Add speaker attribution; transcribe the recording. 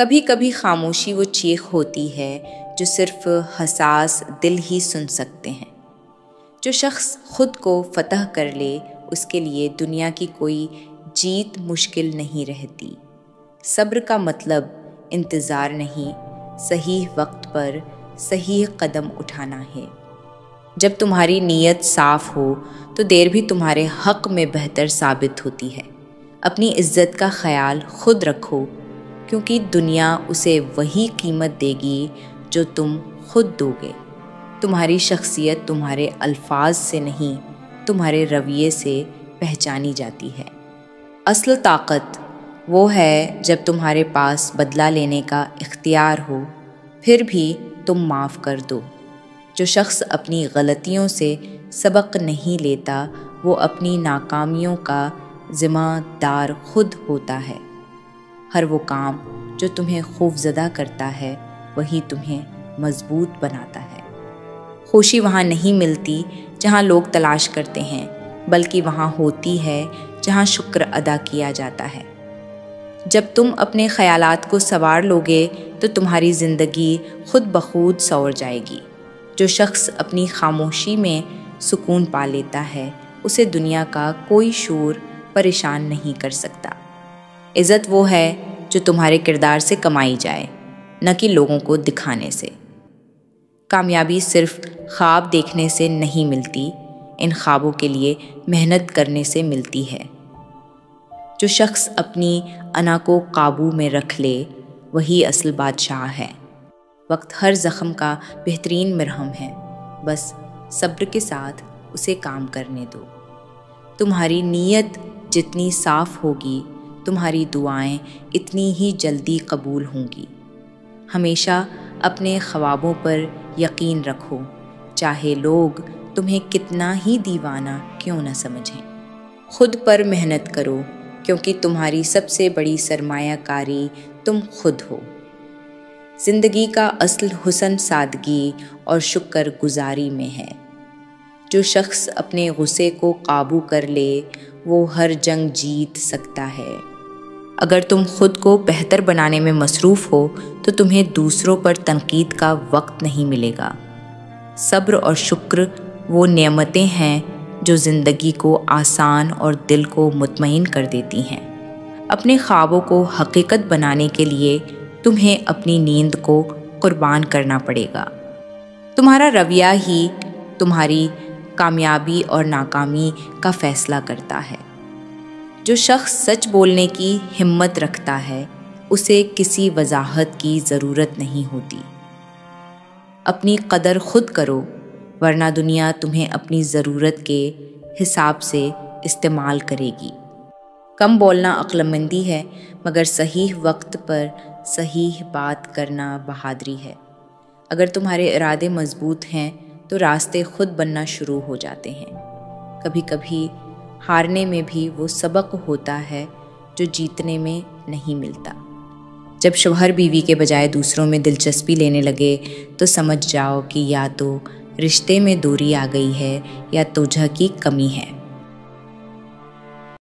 Speaker 1: کبھی کبھی خاموشی وہ چیخ ہوتی ہے جو صرف حساس دل ہی سن سکتے ہیں۔ جو شخص خود کو فتح کر لے اس کے لیے دنیا کی کوئی جیت مشکل نہیں رہتی۔ صبر کا مطلب انتظار نہیں، صحیح وقت پر صحیح قدم اٹھانا ہے۔ جب تمہاری نیت صاف ہو تو دیر بھی تمہارے حق میں بہتر ثابت ہوتی ہے۔ اپنی عزت کا خیال خود رکھو، کیونکہ دنیا اسے وہی قیمت دے گی جو تم خود دو گے۔ تمہاری شخصیت تمہارے الفاظ سے نہیں، تمہارے رویے سے پہچانی جاتی ہے۔ اصل طاقت وہ ہے جب تمہارے پاس بدلہ لینے کا اختیار ہو، پھر بھی تم معاف کر دو۔ جو شخص اپنی غلطیوں سے سبق نہیں لیتا وہ اپنی ناکامیوں کا ذمہ دار خود ہوتا ہے۔ ہر وہ کام جو تمہیں خوفزدہ کرتا ہے وہی تمہیں مضبوط بناتا ہے۔ خوشی وہاں نہیں ملتی جہاں لوگ تلاش کرتے ہیں، بلکہ وہاں ہوتی ہے جہاں شکر ادا کیا جاتا ہے۔ جب تم اپنے خیالات کو سنوار لوگے تو تمہاری زندگی خود بخود سنور جائے گی۔ جو شخص اپنی خاموشی میں سکون پا لیتا ہے اسے دنیا کا کوئی شور پریشان نہیں کر سکتا۔ عزت وہ ہے جو تمہارے کردار سے کمائی جائے، نہ کہ لوگوں کو دکھانے سے۔ کامیابی صرف خواب دیکھنے سے نہیں ملتی، ان خوابوں کے لیے محنت کرنے سے ملتی ہے۔ جو شخص اپنی انا کو قابو میں رکھ لے وہی اصل بادشاہ ہے۔ وقت ہر زخم کا بہترین مرہم ہے، بس صبر کے ساتھ اسے کام کرنے دو۔ تمہاری نیت جتنی صاف ہوگی تمہاری دعائیں اتنی ہی جلدی قبول ہوں گی۔ ہمیشہ اپنے خوابوں پر یقین رکھو، چاہے لوگ تمہیں کتنا ہی دیوانہ کیوں نہ سمجھیں۔ خود پر محنت کرو، کیونکہ تمہاری سب سے بڑی سرمایہ کاری تم خود ہو۔ زندگی کا اصل حسن سادگی اور شکر گزاری میں ہے۔ جو شخص اپنے غصے کو قابو کر لے وہ ہر جنگ جیت سکتا ہے۔ اگر تم خود کو بہتر بنانے میں مصروف ہو تو تمہیں دوسروں پر تنقید کا وقت نہیں ملے گا۔ صبر اور شکر وہ نعمتیں ہیں جو زندگی کو آسان اور دل کو مطمئن کر دیتی ہیں۔ اپنے خوابوں کو حقیقت بنانے کے لیے تمہیں اپنی نیند کو قربان کرنا پڑے گا۔ تمہارا رویہ ہی تمہاری کامیابی اور ناکامی کا فیصلہ کرتا ہے۔ جو شخص سچ بولنے کی ہمت رکھتا ہے اسے کسی وضاحت کی ضرورت نہیں ہوتی۔ اپنی قدر خود کرو، ورنہ دنیا تمہیں اپنی ضرورت کے حساب سے استعمال کرے گی۔ کم بولنا عقل مندی ہے، مگر صحیح وقت پر صحیح بات کرنا بہادری ہے۔ اگر تمہارے ارادے مضبوط ہیں تو راستے خود بننا شروع ہو جاتے ہیں۔ کبھی کبھی ہارنے میں بھی وہ سبق ہوتا ہے جو جیتنے میں نہیں ملتا۔ جب شوہر بیوی کے بجائے دوسروں میں دلچسپی لینے لگے تو سمجھ جاؤ کہ یا تو رشتے میں دوری آ گئی ہے یا توجہ کی کمی ہے۔